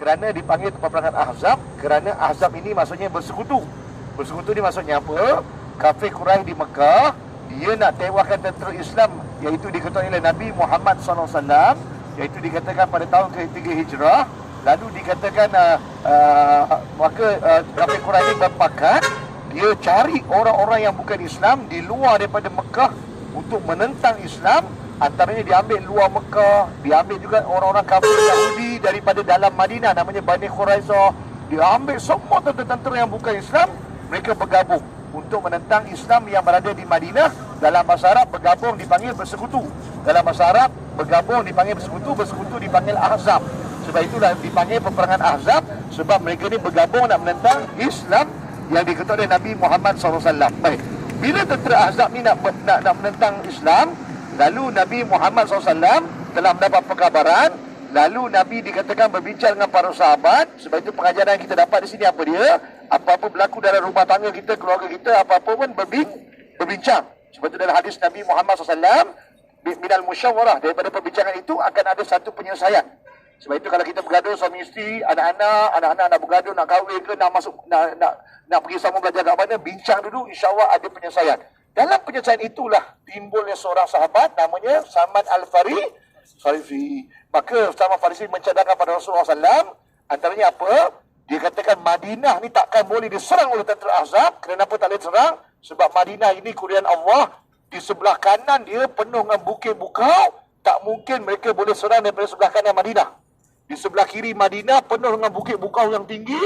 kerana dipanggil peperangan Ahzab, kerana Ahzab ini maksudnya bersekutu. Bersekutu ni maksudnya apa? Kafir Quraisy di Mekah, dia nak tewaskan tentera Islam, iaitu diketuai oleh Nabi Muhammad SAW, iaitu dikatakan pada tahun ke-3 Hijrah. Lalu dikatakan maka kafir Quraisy ini berpakat, dia cari orang-orang yang bukan Islam di luar daripada Mekah untuk menentang Islam. Antaranya diambil luar Mekah, diambil juga orang-orang kafir Yahudi daripada dalam Madinah, namanya Bani Quraisyah. Diambil semua tentera-tentera yang bukan Islam, mereka bergabung untuk menentang Islam yang berada di Madinah. Dalam bahasa Arab bergabung dipanggil bersekutu. Dalam bahasa Arab bergabung dipanggil bersekutu, bersekutu dipanggil Ahzab. Sebab itulah dipanggil peperangan Ahzab, sebab mereka ni bergabung nak menentang Islam yang diketuai oleh Nabi Muhammad SAW. Baik, bila tentera Ahzab ni nak menentang Islam, lalu Nabi Muhammad SAW telah mendapat perkabaran. Lalu Nabi dikatakan berbincang dengan para sahabat. Sebab itu pengajaran yang kita dapat di sini apa dia? Apa-apa berlaku dalam rumah tangga kita, keluarga kita, apa-apa pun berbincang. Sebab itu dalam hadis Nabi Muhammad SAW, minal musyawarah, daripada perbincangan itu akan ada satu penyelesaian. Sebab itu kalau kita bergaduh suami isteri, anak-anak nak bergaduh, nak kahwin ke, nak pergi sama belajar kat mana, bincang dulu, insya-Allah ada penyelesaian. Dalam penyelesaian itulah timbulnya seorang sahabat namanya Salman Al-Farisi. Maka Salman Al-Farisi mencadangkan pada Rasulullah SAW, antaranya apa? Dia katakan Madinah ni takkan boleh diserang oleh tentera Ahzab. Kenapa tak boleh serang? Sebab Madinah ini kurniaan Allah. Di sebelah kanan dia penuh dengan bukit bukau. Tak mungkin mereka boleh serang daripada sebelah kanan Madinah. Di sebelah kiri Madinah penuh dengan bukit bukau yang tinggi.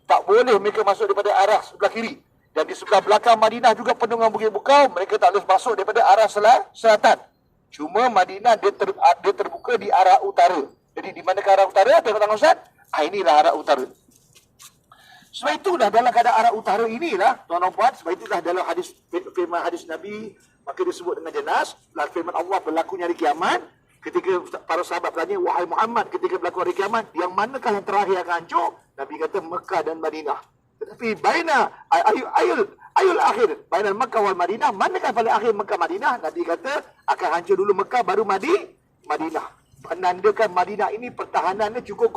Tak boleh mereka masuk daripada arah sebelah kiri. Dan di sebelah belakang Madinah juga penuh dengan bukit bukau. Mereka tak boleh masuk daripada arah selatan. Cuma Madinah dia terbuka di arah utara. Jadi di manakah arah utara? Tengok tangan Ustaz. Inilah arah utara. Sebab itulah dalam keadaan arah utara inilah, tuan-tuan puan, sebab itulah dalam firman hadis Nabi, maka disebut dengan jelas, dalam firman Allah berlakunya hari kiamat. Ketika para sahabat bertanya, wahai Muhammad, ketika berlaku hari kiamat, yang manakah yang terakhir akan hancur? Nabi kata Mekah dan Madinah. Tetapi ayul akhir, baina Mekah wal Madinah, manakah paling akhir Mekah Madinah? Nabi kata akan hancur dulu Mekah baru Madinah. Menandakan Madinah ini pertahanannya cukup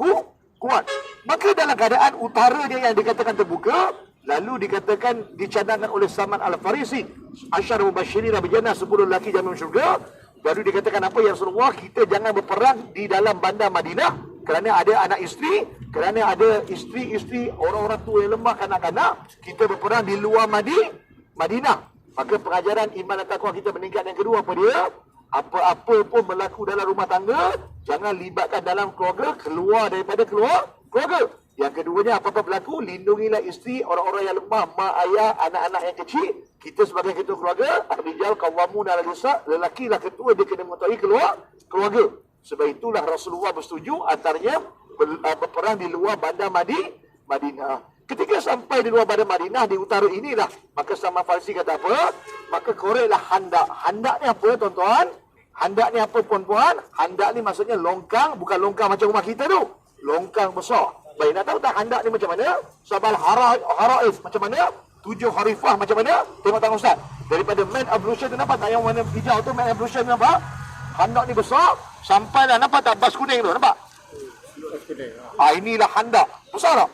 kuat. Maka dalam keadaan utara dia yang dikatakan terbuka, lalu dikatakan dicadangkan oleh Salman Al-Farisi, Asyar Mubasyirin bil Jannah, 10 lelaki jamin syurga. Baru dikatakan apa ya Rasulullah, kita jangan berperang di dalam bandar Madinah kerana ada anak isteri, kerana ada isteri-isteri orang-orang tua yang lemah, kanak-kanak. Kita berperang di luar Madinah. Maka pengajaran iman dan takwa kita meningkat. Yang kedua apa dia? Apa-apa pun berlaku dalam rumah tangga, jangan libatkan dalam keluarga, keluar daripada keluarga. Yang keduanya, apa-apa berlaku, lindungilah isteri, orang-orang yang lemah, mak, ayah, anak-anak yang kecil. Kita sebagai ketua keluarga, ar-rijal qawwamuna 'ala nisa, lelakilah ketua, dia kena mengetahui keluarga. Sebab itulah Rasulullah bersetuju antaranya berperang di luar bandar Madinah. Ketika sampai di luar bandar Madinah, di utara inilah, maka Salman Farisi kata apa? Maka koreklah handak. Handak ni apa tuan-tuan? Handak ni apa puan-puan? Handak ni maksudnya longkang, bukan longkang macam rumah kita tu. Longkang besar. Baik, nak tahu tak handak ni macam mana? Sabal hara'is macam mana? 7 harifah macam mana? Tengok tangan Ustaz. Daripada main ablution tu nampak tak, yang warna hijau tu main ablution tu nampak? Handak ni besar. Sampai dah nampak tak bas kuning tu, nampak? Inilah handak. Besar tak?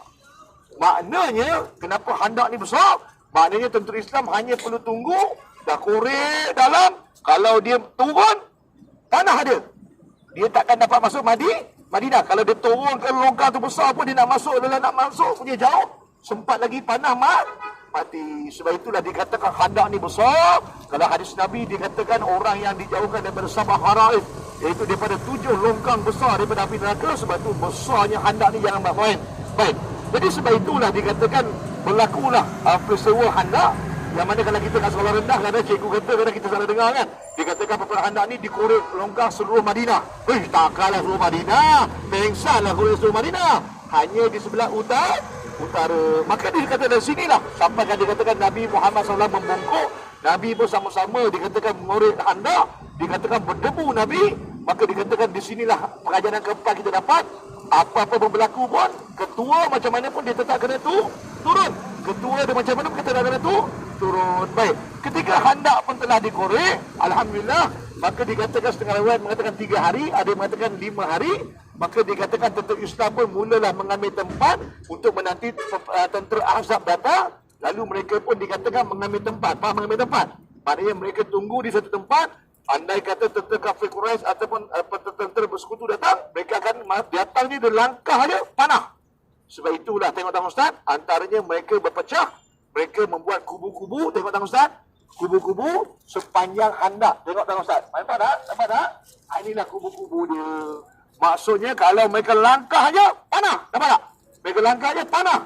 Maknanya, kenapa handak ni besar? Maknanya tentera Islam hanya perlu tunggu, dah korek dalam, kalau dia turun, tanah ada. Dia takkan dapat masuk Madinah. Kalau dia turun ke longkang tu besar pun, dia nak masuk punya jauh, sempat lagi panah mati. Sebab itulah dikatakan handak ni besar. Kalau hadis Nabi dikatakan orang yang dijauhkan daripada sabah haraif, iaitu daripada 7 longkang besar daripada api neraka. Sebab itu besarnya handak ni, jangan main. Baik. Jadi sebab itulah dikatakan berlakulah peristiwa handak, yang mana kalau kita kat sekolah rendah, kadang cikgu kata, kadang kita salah dengar kan, dikatakan peperangan handak ni dikorek longkang seluruh Madinah. Takkanlah seluruh Madinah, pengsanlah korek seluruh Madinah, hanya di sebelah utara. Maka dikatakan dari sinilah sampai kan dikatakan Nabi Muhammad SAW membungkuk. Nabi pun sama-sama dikatakan mengorek handak, dikatakan berdebu Nabi. Maka dikatakan di sinilah pengajaran keempat kita dapat. Apa-apa pun berlaku pun, ketua macam mana pun dia tetap kena turun. Ketua dia macam mana pun kita kena turun. Baik, ketika handak pun telah dikorek, alhamdulillah, maka dikatakan setengah riwayat mengatakan 3 hari, ada yang mengatakan 5 hari. maka dikatakan tentera Islam pun mulalah mengambil tempat untuk menanti tentera Ahzab datang. Lalu mereka pun dikatakan mengambil tempat. Faham mengambil tempat? Maknanya mereka tunggu di satu tempat. Andai kata tentera kafir Quraisy ataupun tentera bersekutu datang, mereka akan datang ni dia langkah aja panah. Sebab itulah tengok tak Ustaz, antaranya mereka berpecah, mereka membuat kubu-kubu, tengok tak Ustaz, kubu-kubu sepanjang handak. Tengok tak Ustaz? Nampak tak? Nampak tak? Inilah kubu-kubu dia. Maksudnya kalau mereka langkah aja panah. Nampak tak? Mereka langkah aja panah.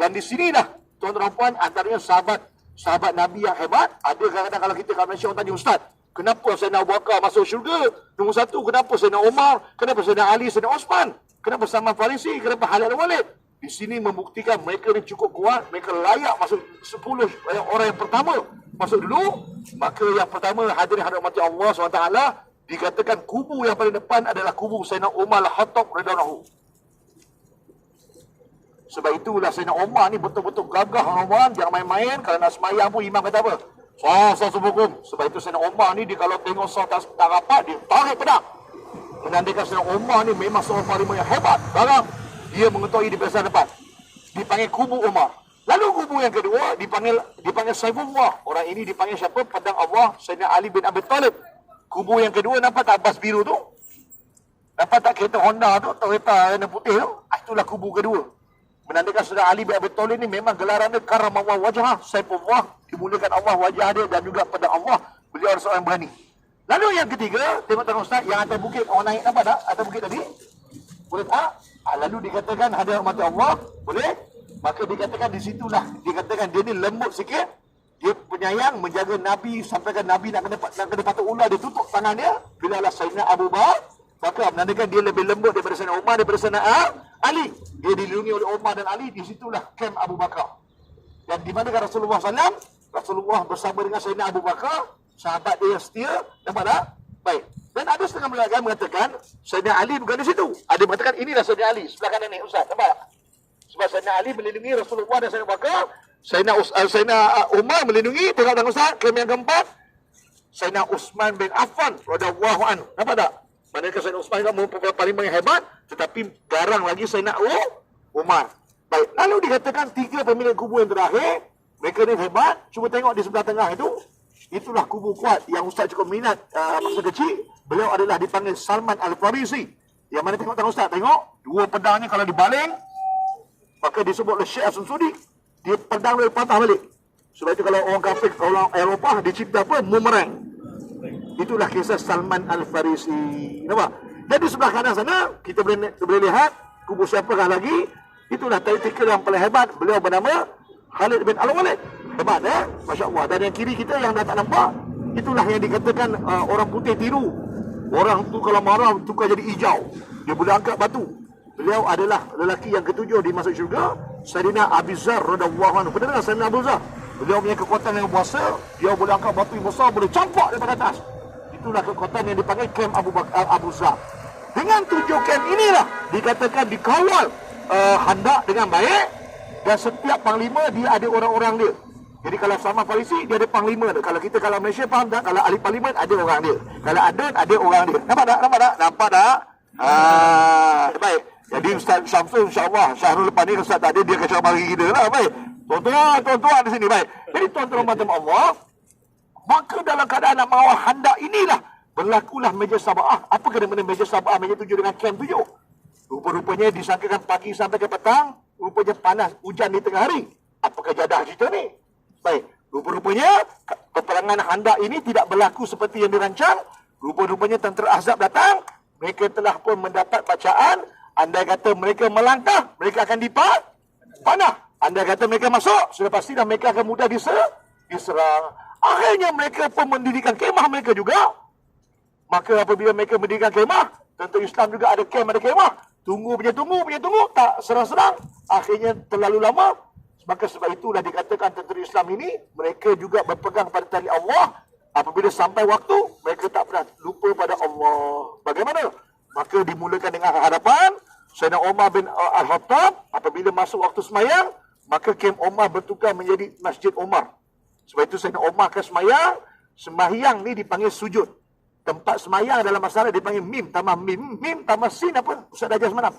Dan di sinilah tuan-tuan dan puan, antaranya sahabat Nabi yang hebat. Ada kadang-kadang kalau kita kat Malaysia orang tanya, Ustaz, kenapa Sayyidina Abu Bakar masuk syurga? Nombor satu, kenapa Sayyidina Umar? Kenapa Sayyidina Ali, Sayyidina Osman? Kenapa Salman Farisi? Kenapa Khalid bin Walid? Di sini membuktikan mereka ni cukup kuat, mereka layak masuk 10 orang yang pertama masuk dulu. Maka yang pertama hadirin hadirat mati Allah SWT, dikatakan kubu yang paling depan adalah kubu Sayyidina Umar Al-Khattab radhiyallahu. Sebab itulah Sayyidina Umar ni betul-betul gagah orang, jangan main-main. Kalau nak semayang pun imam kata apa? Sah hukum. Sebab itu Sayyidina Umar ni dia kalau tengok sah tak rapat, dia tarik pedang. Menandakan Sayyidina Umar ni memang seorang panglima yang hebat. Sekarang dia mengetahui di barisan depan. Dipanggil kubu Umar. Lalu kubu yang kedua dipanggil Saifullah. Orang ini dipanggil siapa? Pedang Allah, Sayyidina Ali bin Abi Talib. Kubu yang kedua, nampak tak bas biru tu? Nampak tak kereta Honda tu? Kereta warna putih tu? Itulah kubu kedua. Menandakan Sayyidina Ali bin Abi Talib ni memang gelarannya karamawah wajah, Saifullah, dimuliakan Allah wajah dia, dan juga pedang Allah. Beliau seorang yang berani. Lalu yang ketiga, tengok tak Ustaz, yang atas bukit orang naik, nampak tak? Atas bukit tadi? Boleh tak? Lalu dikatakan hadirat mati Allah, boleh? Maka dikatakan di situlah, dikatakan dia ni lembut sikit, dia penyayang, menjaga Nabi, sampaikan Nabi nak kena patut ular, dia tutup tangan dia. Bila lah Sayyidina Abu Bakar, maka menandakan dia lebih lembut daripada Sayyidina Umar, daripada Sayyidina Ali. Dia dilindungi oleh Umar dan Ali, di situlah kem Abu Bakar. Dan di manakah Rasulullah SAW? Rasulullah bersama dengan Sayyidina Abu Bakar, sahabat dia yang setia, nampak tak? Baik. Dan ada setengah ulama mengatakan Sayyidina Ali bukan di situ. Ada mengatakan inilah Sayyidina Ali sebelah kanan ni Ustaz. Nampak tak? Sebab Sayyidina Ali melindungi Rasulullah dan Sayyidina Bakar. Sayyidina Umar melindungi, tengok dan Ustaz, klaim yang keempat, Sayyidina Uthman bin Affan radhiyallahu anhu. Nampak tak? Manakah Sayyidina Uthman juga merupakan paling yang hebat, tetapi garang lagi Sayyidina Umar. Baik. Lalu dikatakan tiga pemilik kubu yang terakhir, mereka ni hebat. Cuba tengok di sebelah tengah itu. Itulah kubu kuat yang Ustaz cukup minat masa kecil. Beliau adalah dipanggil Salman Al-Farisi. Yang mana tengok Ustaz, tengok. Dua pedangnya kalau dibaling, maka disebut oleh Syekh As-Sudi, dia pedang dia patah balik. Sebab itu kalau orang kafir, orang Eropah, dia cipta apa? Bumerang. Itulah kisah Salman Al-Farisi. Nampak? Dan di sebelah kanan sana, kita boleh lihat kubu siapakah lagi. Itulah tactical yang paling hebat. Beliau bernama Khalid bin Al-Walid. Hebat Masya Allah. Dan yang kiri kita yang dah tak nampak, itulah yang dikatakan orang putih tiru. Orang tu kalau marah tukar jadi hijau. Dia boleh angkat batu. Beliau adalah lelaki yang ketujuh di masuk syurga, Sayyidina Abu Zar radhiyallahu anhu. Benar tak Sayyidina Abu Zar? Beliau punya kekuatan yang besar. Dia boleh angkat batu yang besar, boleh campak daripada atas. Itulah kekuatan yang dipanggil kem Abu Zar. Dengan 7 kem inilah dikatakan dikawal handak dengan baik. Dan setiap panglima dia ada orang-orang dia. Jadi kalau Salman Farisi, dia ada panglima dia. Kalau kita kalau Malaysia faham tak? Kalau ahli parlimen ada orang dia. Kalau ada orang dia. Nampak tak? Nampak tak? Nampak tak? Baik. Jadi Ustaz Syamsul insya-Allah Syahrul lepas ni Ustaz tak ada, dia kacau bagi kita lah. Baik. Tuan-tuan di sini. Baik. Jadi tuan-tuan rahmat Allah, maka dalam keadaan nak mengawal handak inilah berlakulah meja Sabah. Apa kena meja Sabah meja 7 dengan kem 7? Rupa-rupanya disangkakan pagi sampai ke petang, rupanya panas hujan di tengah hari. Apakah jadah cerita ni? Baik, rupa-rupanya peperangan handak ini tidak berlaku seperti yang dirancang. Rupa-rupanya tentera Ahzab datang, mereka telah pun mendapat bacaan, andai kata mereka melangkah, mereka akan dipanah. Andai kata mereka masuk, sudah pasti dah mereka akan mudah diserang. Akhirnya mereka pun mendirikan kemah mereka juga. Maka apabila mereka mendirikan kemah, tentera Islam juga ada kemah. Tunggu, tak serang-serang. Akhirnya terlalu lama. Maka sebab itulah dikatakan tentera Islam ini, mereka juga berpegang pada tali Allah. Apabila sampai waktu, mereka tak pernah lupa pada Allah. Bagaimana? Maka dimulakan dengan hadapan Sayyidina Umar bin Al-Khattab. Apabila masuk waktu semayang, maka kem Umar bertukar menjadi Masjid Umar. Sebab itu Sayyidina Umar akan semayang. Sembahyang ni dipanggil sujud. tempat semayang dalam masalah dipanggil mim tambah mim tambah sin apa? Ustaz ajar semalam.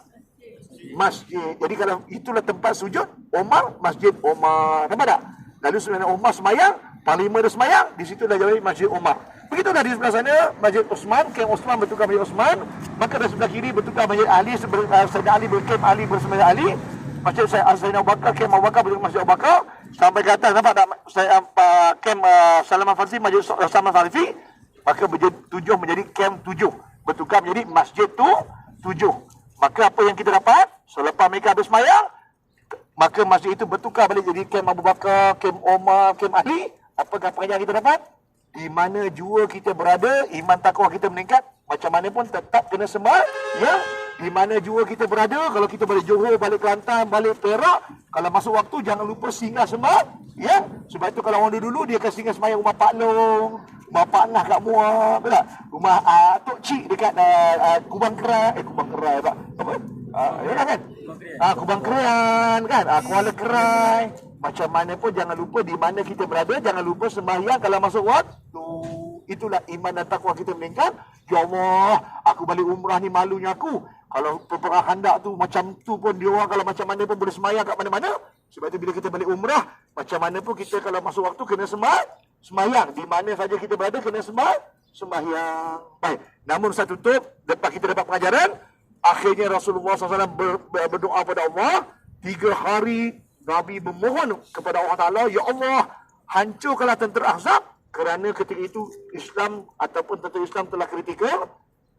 Masjid. Jadi kalau itulah tempat sujud Umar, Masjid Umar. Nampak tak? Lalu sebenarnya Umar semayang, Panglima dia semayang, di situ dah jadi Masjid Umar. Begitulah di sebelah sana Masjid Osman, kem Osman bertukar Masjid Osman. Maka di sebelah kiri bertukar Masjid Ali, Sayyidina Ali berkem Ali bersama Ali. Masjid Sayyidina Abu Bakar, kem Abu Bakar bertukar Masjid Abu Bakar. Sampai ke atas nampak tak saya kem Salman Farisi, Masjid Salman Farisi. Maka tujuh menjadi kem 7. Bertukar menjadi Masjid 7. Maka apa yang kita dapat? Selepas mereka habis semayang, maka masjid itu bertukar balik jadi kem Abu Bakar, kem Omar, kem Ali. Apakah yang kita dapat? Di mana jua kita berada, iman takwa kita meningkat. Macam mana pun tetap kena sembah. Ya, di mana jua kita berada, kalau kita balik Johor, balik Kelantan, balik Perak, kalau masuk waktu jangan lupa singgah sembah. Ya, sebab itu kalau orang dulu dia akan singgah sembahyang rumah Pak Long, rumah Pak Nah kat Muar, betul tak? Rumah Tok Cik dekat Kubang Kerai, Kubang Kerai tak? Apa? Ya kan? Kubang Keran kan? Kuala Kerai. Macam mana pun jangan lupa di mana kita berada, jangan lupa sembahyang kalau masuk waktu. Itulah iman dan takwa kita meningkat. Ya Allah, aku balik umrah ni malunya aku. Kalau perang Khandaq tu macam tu pun dia orang kalau macam mana pun boleh sembahyang kat mana-mana. Sebab itu bila kita balik umrah, macam mana pun kita kalau masuk waktu kena sembahyang. Di mana saja kita berada kena sembahyang. Baik. Namun saya tutup, lepas kita dapat pengajaran, akhirnya Rasulullah SAW berdoa pada Allah. 3 hari Nabi memohon kepada Allah Ta'ala, Ya Allah, hancurkanlah tentera Ahzab. Kerana ketika itu Islam ataupun tentera Islam telah kritikal.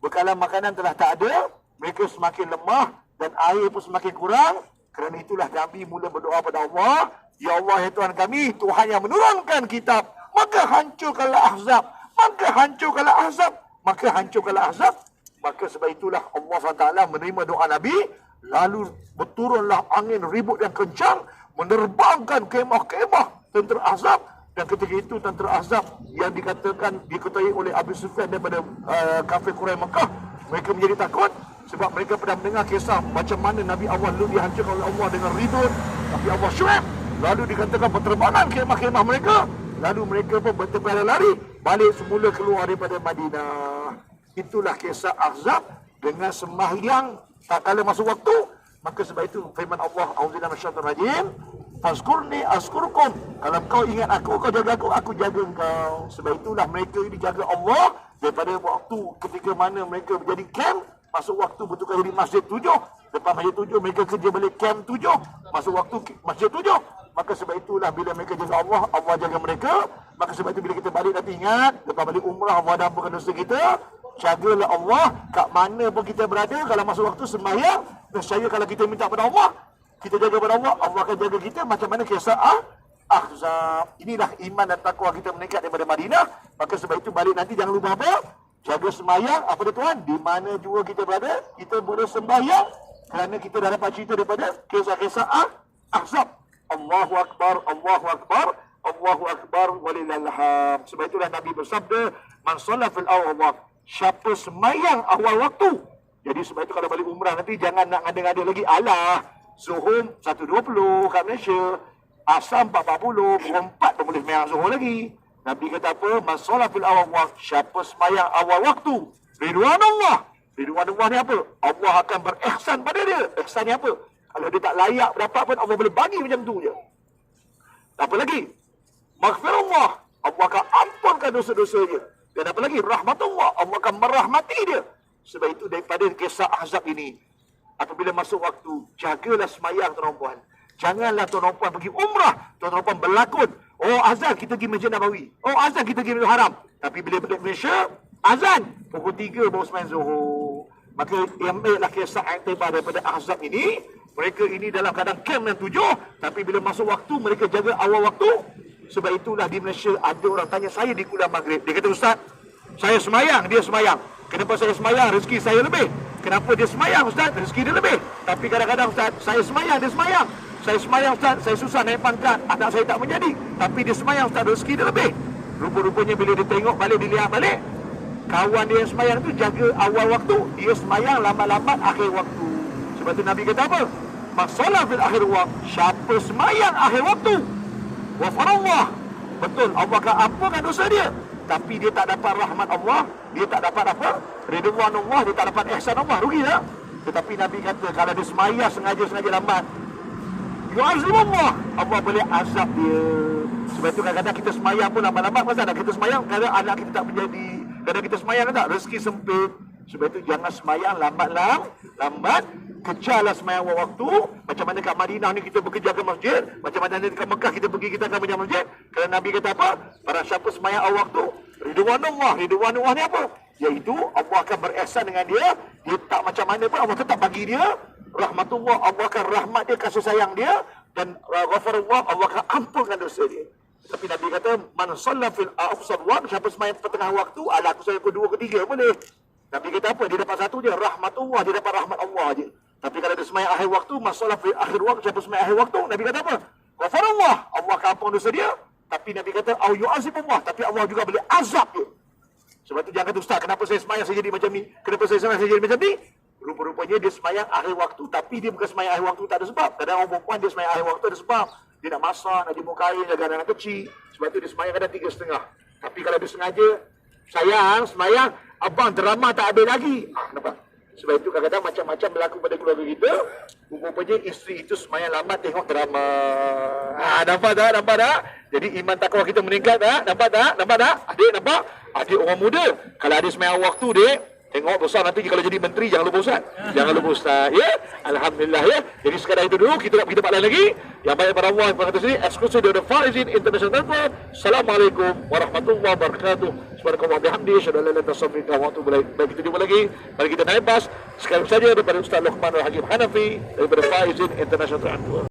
Bekalan makanan telah tak ada. Mereka semakin lemah dan air pun semakin kurang. Kerana itulah Nabi mula berdoa pada Allah, Ya Allah, ya Tuhan kami, Tuhan yang menurunkan kitab. Maka hancurkanlah Ahzab. Maka hancurkanlah Ahzab. Maka hancurkanlah Ahzab. Maka sebab itulah Allah SWT menerima doa Nabi. Lalu berturunlah angin ribut yang kencang, menerbangkan kemah-kemah tentera Ahzab. Dan ketika itu tentera Ahzab yang dikatakan diketahui oleh Abu Sufyan daripada kafir Quraisy Mekah, mereka menjadi takut sebab mereka pernah mendengar kisah macam mana Nabi awal dulu dihancurkan oleh Allah dengan ribut, tapi Allah syuab. Lalu dikatakan penerbangan kemah-kemah mereka, lalu mereka pun bertebar lari balik semula keluar daripada Madinah. Itulah kisah Ahzab dengan sembahyang tak kala masuk waktu. Maka sebab itu firman Allah, A'udzubillahi minasyaitonir rajim, Fazkurni azkurkum. Kalau kau ingat aku, kau jaga aku jaga engkau. Sebab itulah mereka ini jaga Allah daripada waktu ketika mana mereka menjadi camp, masuk waktu bertukar jadi Masjid 7. Lepas Masjid 7 mereka kerja balik camp 7, masuk waktu Masjid 7. Maka sebab itulah bila mereka jaga Allah, Allah jaga mereka. Maka sebab itu bila kita balik nanti ingat, lepas balik umrah Allah dah ampunkan dosa kita. Jagalah Allah kat mana pun kita berada. Kalau masuk waktu sembahyang, percaya kalau kita minta pada Allah, kita jaga pada Allah, Allah akan jaga kita. Macam mana kisah Ahzab. Inilah iman dan takwa kita meningkat daripada Madinah. Maka sebab itu balik nanti jangan lupa apa? Jaga sembahyang. Apa dia Tuhan? Di mana juga kita berada, kita boleh sembahyang. Kerana kita dah dapat cerita daripada kisah-kisah Ahzab. Allahu Akbar, Allahu Akbar, Allahu Akbar, walillahil hamd. Sebab itulah Nabi bersabda, Man shalla fil awwal, siapa semayang awal waktu. Jadi sebab itu kalau balik umrah nanti jangan nak ngada-ngada lagi. Alah, Zuhur 1.20 kat Malaysia, Asam 4.40, pukul 4 pun boleh semayang Zuhur lagi. Nabi kata apa? Man shalla fil awwal, siapa semayang awal waktu, Ridwan Allah. Ridwan Allah ni apa? Allah akan berihsan pada dia. Ihsan ni apa? Kalau dia tak layak berapa pun Allah boleh bagi macam tu je. Apa lagi? Maghfirullah, Allah akan ampunkan dosa-dosa dia. Dan apa lagi? Rahmatullah, Allah akan merahmati dia. Sebab itu daripada kisah Ahzab ini, apabila masuk waktu, jagalah semayang tuan-tuan puan. Janganlah tuan-tuan puan pergi umrah, tuan-tuan puan berlakon. Oh azan kita pergi Masjid Nabawi. Oh azan kita pergi Masjid Haram. Tapi bila balik Malaysia, azan pukul 3 baru sembahyang Zuhur. Maka ambillah kisah iktibar daripada Ahzab ini. Mereka ini dalam keadaan camp yang 7, tapi bila masuk waktu mereka jaga awal waktu. Sebab itulah di Malaysia ada orang tanya saya di Kuala Maghrib. Dia kata, Ustaz, saya semayang, dia semayang. Kenapa saya semayang? Rezeki saya lebih. Kenapa dia semayang, Ustaz? Rezeki dia lebih. Tapi kadang-kadang, Ustaz, saya semayang, dia semayang. Saya semayang, Ustaz, saya susah naik pangkat, anak saya tak menjadi. Tapi dia semayang, Ustaz, rezeki dia lebih. Rupa-rupanya bila dia tengok balik, dilihat balik, kawan dia yang semayang tu jaga awal waktu, dia semayang lambat-lambat akhir waktu. Sebab tu Nabi kata apa? Masalah fil akhir waktu, siapa semayang akhir waktu, wafarallah, betul, Allah akan ampunkan dosa dia. tapi dia tak dapat rahmat Allah, dia tak dapat apa? Ridwan Allah, dia tak dapat ihsan Allah, rugi tak? Tetapi Nabi kata kalau dia semaya sengaja lambat, yu'azim Allah, Allah boleh azab dia. Sebab itu kadang-kadang kita semayang pun lambat-lambat. Masa nak kita semayang, kadang anak kita tak menjadi, kadang kita semayang tak, rezeki sempit. Sebab itu jangan semayang lambat. Kejarlah semayang waktu. Macam mana kat Madinah ni kita bekerja ke masjid, macam mana dekat Mekah kita pergi, kita akan pergi masjid. Kerana Nabi kata apa? Para siapa semayang waktu, Ridwan Allah ni apa? Iaitu Allah akan berihsan dengan dia. Dia tak macam mana pun, Allah tetap bagi dia rahmatullah. Allah akan rahmat dia, kasih sayang dia. Dan ghafarullah, Allah akan ampunkan dosa dia. Tapi Nabi kata, man shalla fil awsat waqt, siapa semayang pertengah waktu, ala aku sayang kedua, ketiga boleh. Nabi kata apa? Dia dapat satu je, rahmatullah, dia dapat rahmat Allah je. Tapi kalau dia semayang akhir waktu, masalah fil akhir waktu, siapa semayang akhir waktu, Nabi kata apa? Ghafarullah, Allah akan ampun dosa dia. Tapi Nabi kata, au yu'azibullah, tapi Allah juga boleh azab dia. Sebab tu jangan kata, ustaz, kenapa saya semayang saya jadi macam ni? Kenapa saya semayang saya jadi macam ni? Rupa-rupanya dia semayang akhir waktu, tapi dia bukan semayang akhir waktu tak ada sebab. Kadang orang perempuan dia semayang akhir waktu ada sebab. Dia nak masak, nak jemur kain, jaga anak kecil. Sebab tu dia semayang kadang 3.30. Tapi kalau dia sengaja, sayang, semayang, abang drama tak habis lagi. Nampak? Sebab itu kadang-kadang macam-macam berlaku pada keluarga kita. Rupanya isteri itu semayang lambat tengok drama. Nampak tak? Jadi iman takwa kita meningkat tak? Nampak tak? Adik nampak? Adik orang muda. Kalau adik semayang waktu dek, tengok besar nanti kalau jadi menteri jangan lupa ustaz. Jangan lupa ustaz. Ya. Alhamdulillah ya. Jadi sekadar itu dulu kita nak pergi tempat lain lagi. Yang baik pada Allah yang berkata sini eksklusif dari Faizin International Network. Assalamualaikum warahmatullahi wabarakatuh. Subhanallahi bihamdihi asyhadu an la ilaha illa anta astaghfiruka wa atubu ilaik. Baik kita jumpa lagi. Mari kita naik bas sekali saja daripada Ustaz Luqmanul Hakim Hanafi daripada Faizin International Network.